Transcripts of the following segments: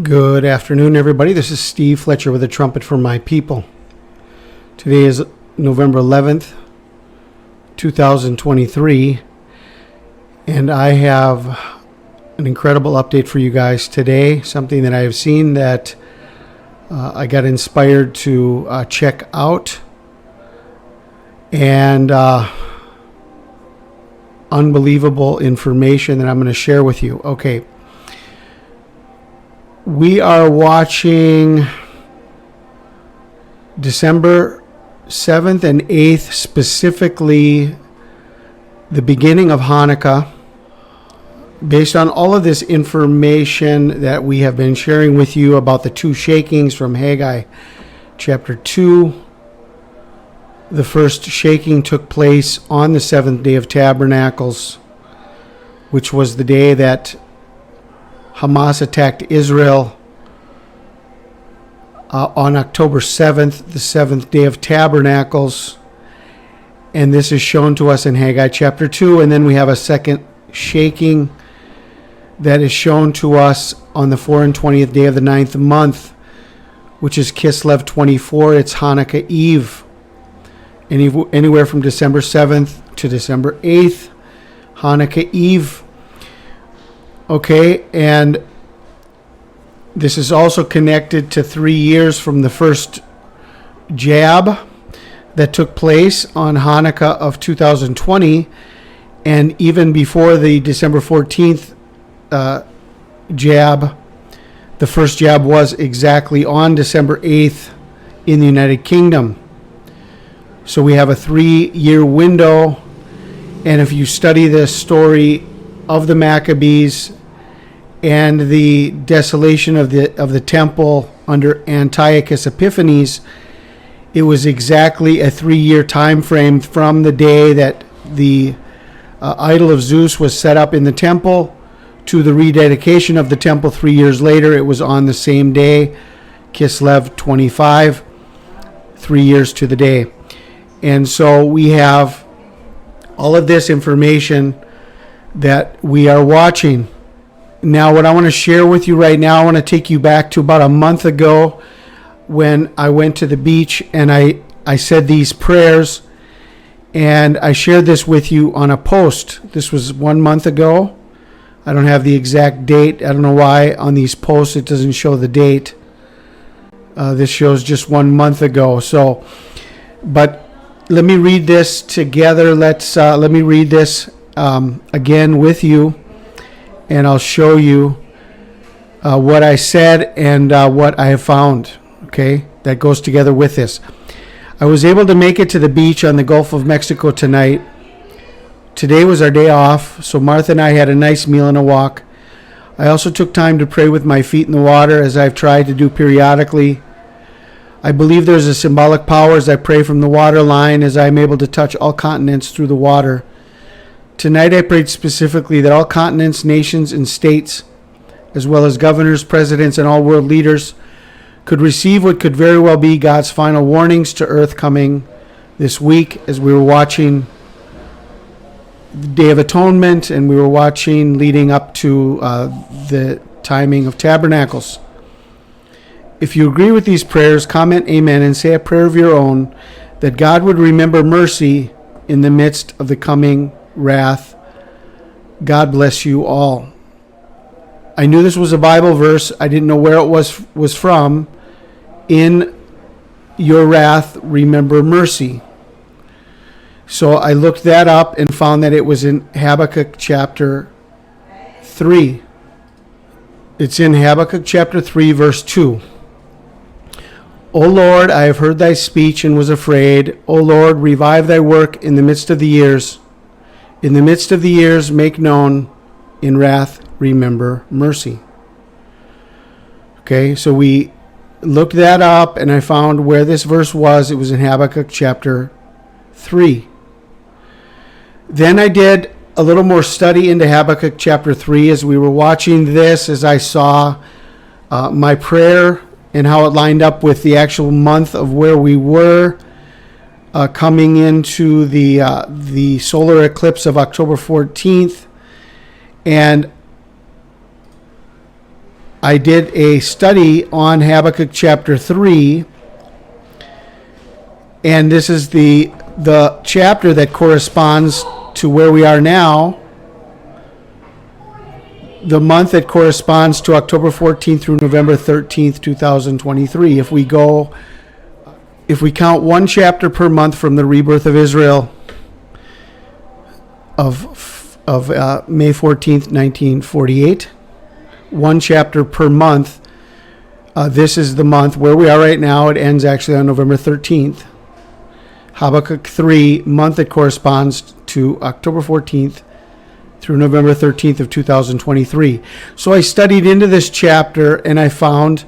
Good afternoon, everybody. This is Steve Fletcher with a trumpet for my people. Today is November 11th, 2023, and I have an incredible update for you guys today, something that I have seen that I got inspired to check out, and unbelievable information that I'm going to share with you. Okay. We are watching December 7th and 8th, specifically the beginning of Hanukkah. Based on all of this information that we have been sharing with you about the two shakings from Habakkuk Chapter 2, the first shaking took place on the seventh day of Tabernacles, which was the day that Hamas attacked Israel on October 7th, the seventh day of Tabernacles. And this is shown to us in Habakkuk Chapter 2. And then we have a second shaking that is shown to us on the 24th day of the 9th month, which is Kislev 24. It's Hanukkah Eve. Anywhere from December 7th to December 8th, Hanukkah Eve. Okay, and this is also connected to 3 years from the first jab that took place on Hanukkah of 2020, and even before the December 14th jab, the first jab was exactly on December 8th in the United Kingdom. So we have a 3-year window, and if you study the story of the Maccabees and the desolation of the temple under Antiochus Epiphanes, it was exactly a 3-year time frame from the day that the idol of Zeus was set up in the temple to the rededication of the temple 3 years later. It was on the same day, Kislev 25, 3 years to the day. And so we have all of this information that we are watching. Now, what I want to share with you right now, I want to take you back to about a month ago when I went to the beach and I said these prayers, and I shared this with you on a post. This was 1 month ago. I don't have the exact date. I don't know why on these posts it doesn't show the date. This shows just 1 month ago. So, but let me read this together. Let me read this again with you, and I'll show you what I said and what I have found. Okay, that goes together with this. I was able to make it to the beach on the Gulf of Mexico tonight. Today was our day off, so Martha and I had a nice meal and a walk. I also took time to pray with my feet in the water, as I've tried to do periodically. I believe there's a symbolic power as I pray from the water line, as I am able to touch all continents through the water. Tonight I prayed specifically that all continents, nations, and states, as well as governors, presidents, and all world leaders, could receive what could very well be God's final warnings to earth coming this week, as we were watching the Day of Atonement, and we were watching leading up to the timing of Tabernacles. If you agree with these prayers, comment amen and say a prayer of your own, that God would remember mercy in the midst of the coming wrath. God bless you all. I knew this was a Bible verse. I didn't know where it was from. In your wrath, remember mercy. So I looked that up and found that it was in Habakkuk Chapter 3. It's in Habakkuk Chapter 3, verse 2. O Lord, I have heard thy speech and was afraid. O Lord, revive thy work in the midst of the years. In the midst of the years, make known. In wrath, remember mercy. Okay, so we looked that up, and I found where this verse was. It was in Habakkuk Chapter 3. Then I did a little more study into Habakkuk Chapter 3 as we were watching this, as I saw my prayer and how it lined up with the actual month of where we were coming into the solar eclipse of October 14th. And I did a study on Habakkuk Chapter 3, and this is the chapter that corresponds to where we are now, the month that corresponds to October 14th through November 13th, 2023. If we count one chapter per month from the Rebirth of Israel of May 14th, 1948, one chapter per month, this is the month where we are right now. It ends actually on November 13th. Habakkuk 3, month that corresponds to October 14th through November 13th of 2023. So I studied into this chapter, and I found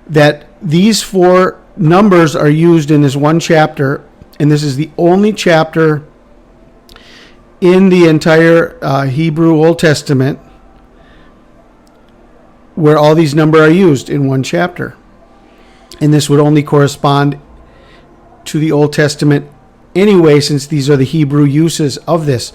that these 4 numbers are used in this one chapter, and this is the only chapter in the entire Hebrew Old Testament where all these numbers are used in one chapter. And this would only correspond to the Old Testament anyway, since these are the Hebrew uses of this.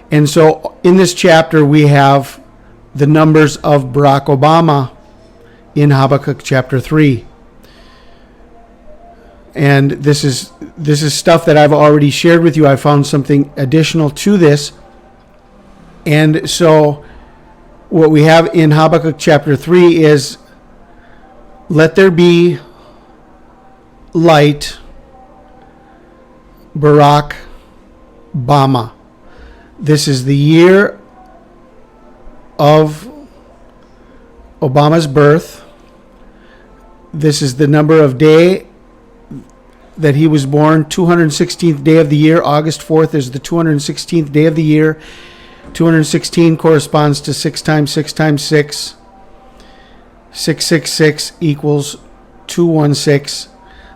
And so in this chapter, we have the numbers of Barack Obama in Habakkuk chapter 3. And this is stuff that I've already shared with you. I found something additional to this. And so what we have in Habakkuk chapter 3 is, let there be light, Barak, Bamah. This is the year of Obama's birth. This is the number of day that he was born, 216th day of the year. August 4th is the 216th day of the year. 216 corresponds to 6 times 6 times 6. 666 equals 216.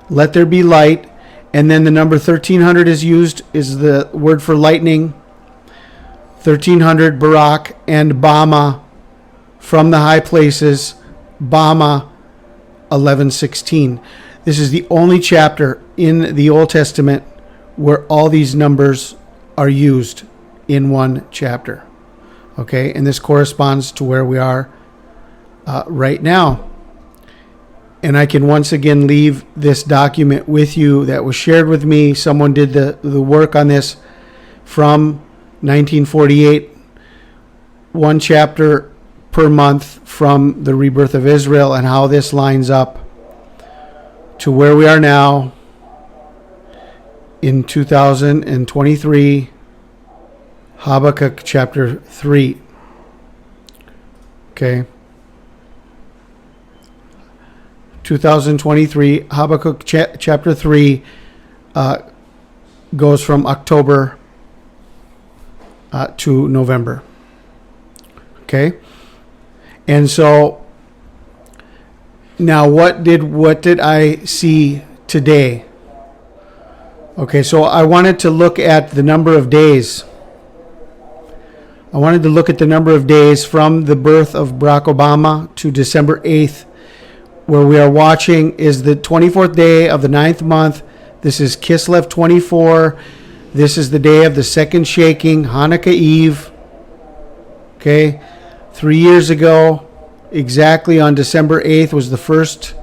Let there be light. And then the number 1300 is used, is the word for lightning. 1300, Barak, and Bamah from the high places. Bamah, 1116. This is the only chapter in the Old Testament where all these numbers are used in one chapter. Okay, and this corresponds to where we are right now. And I can once again leave this document with you that was shared with me. Someone did the work on this from 1948, one chapter per month from the Rebirth of Israel, and how this lines up to where we are now in 2023, Habakkuk chapter 3. Okay. 2023, Habakkuk chapter 3 goes from October to November. Okay? And so now what did I see today? Okay, so I wanted to look at the number of days. I wanted to look at the number of days from the birth of Barack Obama to December 8th. Where we are watching is the 24th day of the 9th month. This is Kislev 24. This is the day of the second shaking, Hanukkah Eve. Okay, 3 years ago, exactly on December 8th, was the first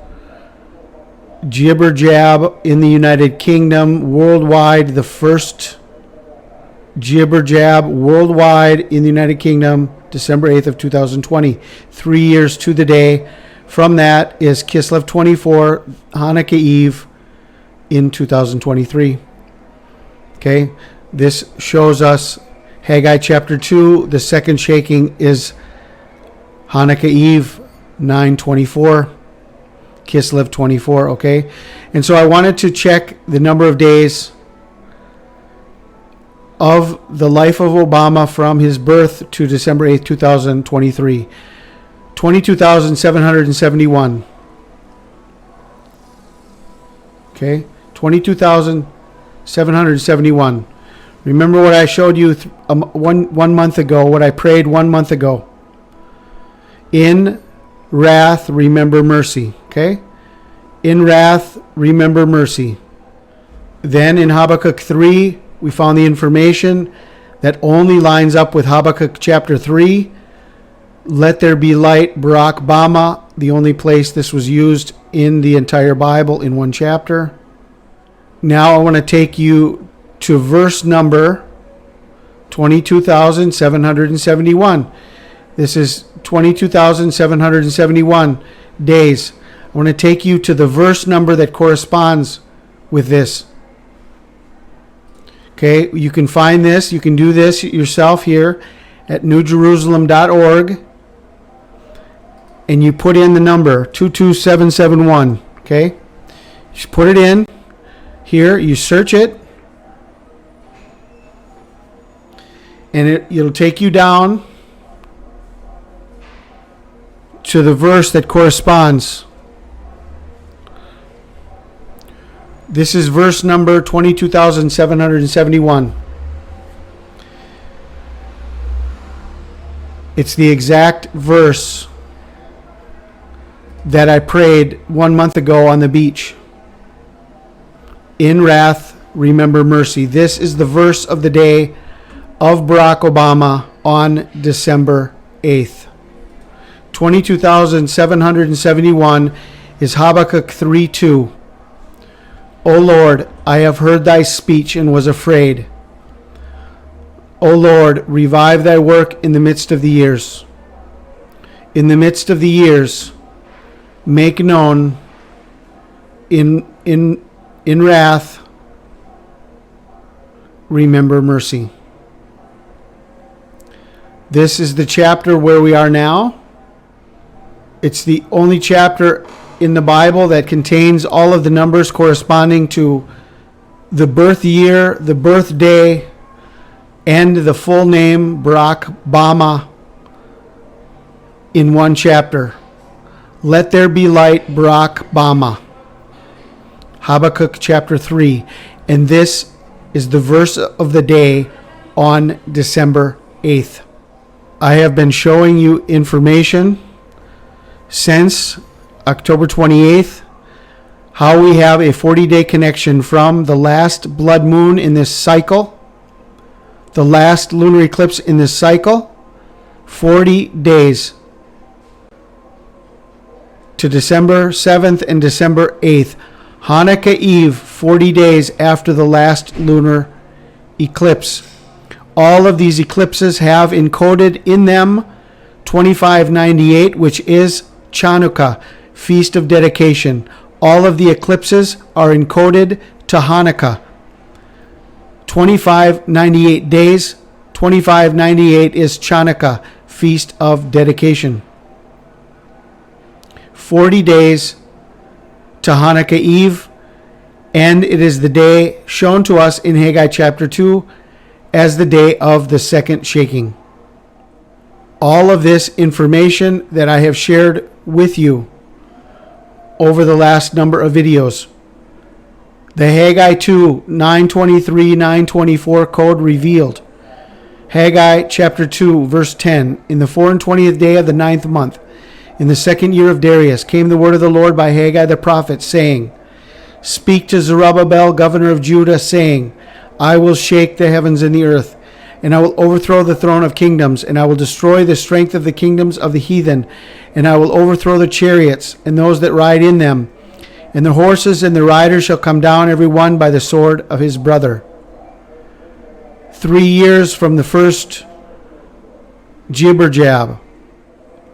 jibber jab in the United Kingdom. Worldwide, the first jibber jab worldwide in the United Kingdom, December 8th of 2020. 3 years to the day. From that is Kislev 24, Hanukkah Eve in 2023. Okay, this shows us Haggai chapter 2. The second shaking is Hanukkah Eve 9/24, Kislev 24. Okay, and so I wanted to check the number of days of the life of Obama from his birth to December 8th, 2023. 22,771. Okay, 22,771. Remember what I showed you one month ago, what I prayed 1 month ago. In wrath, remember mercy. Okay? In wrath, remember mercy. Then in Habakkuk 3, we found the information that only lines up with Habakkuk chapter 3. Let there be light, Barak, Bamah, the only place this was used in the entire Bible in one chapter. Now I want to take you to verse number 22,771. This is 22,771 days. I want to take you to the verse number that corresponds with this. Okay, you can find this. You can do this yourself here at newjerusalem.org. And you put in the number 22771. Okay, you put it in here. You search it. And it'll take you down to the verse that corresponds. This is verse number 22,771. It's the exact verse that I prayed 1 month ago on the beach. In wrath, remember mercy. This is the verse of the day of Barack Obama on December 8th. 22,771 is Habakkuk 3:2. O Lord, I have heard thy speech and was afraid. O Lord, revive thy work in the midst of the years. In the midst of the years, make known in wrath, remember mercy. This is the chapter where we are now. It's the only chapter in the Bible that contains all of the numbers corresponding to the birth year, the birthday, and the full name, Barak, Bamah, in one chapter. Let there be light, Barak, Bamah. Habakkuk Chapter 3. And this is the verse of the day on December 8th. I have been showing you information since October 28th, how we have a 40-day connection from the last blood moon in this cycle, the last lunar eclipse in this cycle, 40 days to December 7th and December 8th. Hanukkah Eve, 40 days after the last lunar eclipse. All of these eclipses have encoded in them 2598, which is Hanukkah, Feast of Dedication. All of the eclipses are encoded to Hanukkah. 2598 days, 2598 is Hanukkah, Feast of Dedication. 40 days to Hanukkah Eve, and it is the day shown to us in Haggai chapter 2 as the day of the second shaking. All of this information that I have shared with you over the last number of videos. The Haggai 2, 923, 924 code revealed. Haggai chapter 2, verse 10. In the 24th day of the 9th month, in the 2nd year of Darius, came the word of the Lord by Haggai the prophet, saying, Speak to Zerubbabel, governor of Judah, saying, I will shake the heavens and the earth, and I will overthrow the throne of kingdoms, and I will destroy the strength of the kingdoms of the heathen, and I will overthrow the chariots and those that ride in them, and the horses and the riders shall come down every one by the sword of his brother. 3 years from the first Jibber-jab,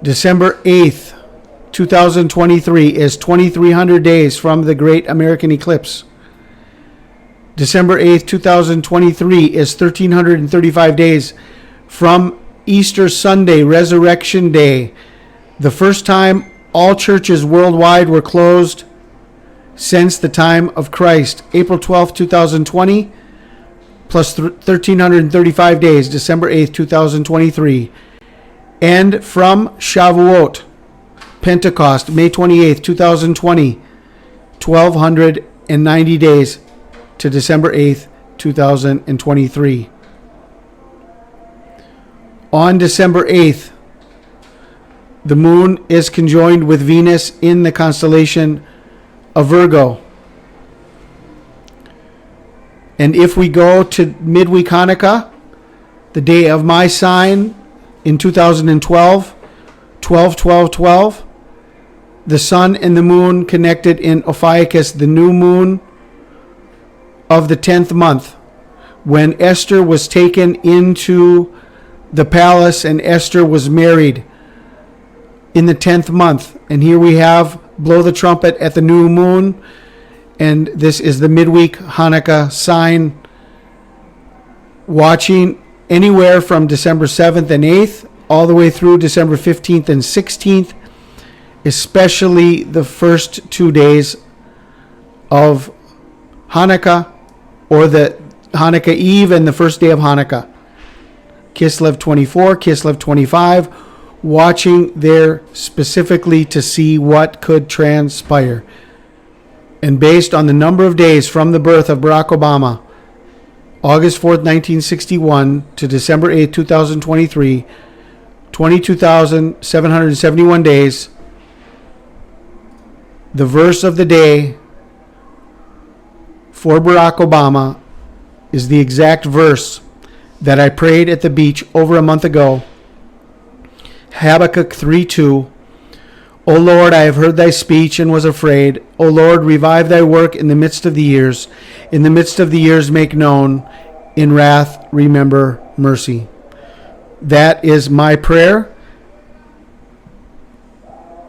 December 8th, 2023 is 2,300 days from the Great American Eclipse. December 8th, 2023 is 1,335 days from Easter Sunday, Resurrection Day, the first time all churches worldwide were closed since the time of Christ. April 12th, 2020, plus 1,335 days, December 8th, 2023. And from Shavuot, Pentecost, May 28th, 2020, 1,290 days to December 8th, 2023. On December 8th, the moon is conjoined with Venus in the constellation of Virgo. And if we go to midweek Hanukkah, the day of my sign in 2012, 12, 12, 12. The sun and the moon connected in Ophiuchus, the new moon of the 10th month, when Esther was taken into the palace and Esther was married in the 10th month. And here we have blow the trumpet at the new moon, and this is the midweek Hanukkah sign, watching anywhere from December 7th and 8th all the way through December 15th and 16th, especially the first 2 days of Hanukkah, or the Hanukkah Eve and the first day of Hanukkah. Kislev 24, Kislev 25, watching there specifically to see what could transpire. And based on the number of days from the birth of Barack Obama, August 4th, 1961 to December 8th, 2023, 22,771 days, the verse of the day for Barack Obama is the exact verse that I prayed at the beach over a month ago. Habakkuk 3:2. O Lord, I have heard thy speech and was afraid. O Lord, revive thy work in the midst of the years. In the midst of the years make known. In wrath remember mercy. That is my prayer.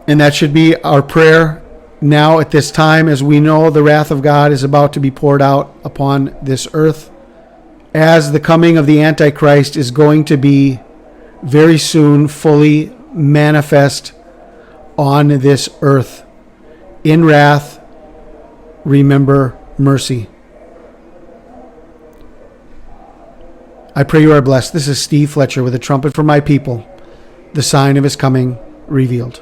And that should be our prayer now at this time, as we know the wrath of God is about to be poured out upon this earth, as the coming of the Antichrist is going to be very soon fully manifest on this earth. In wrath, remember mercy. I pray you are blessed. This is Steve Fletcher with a trumpet for my people, the sign of his coming revealed.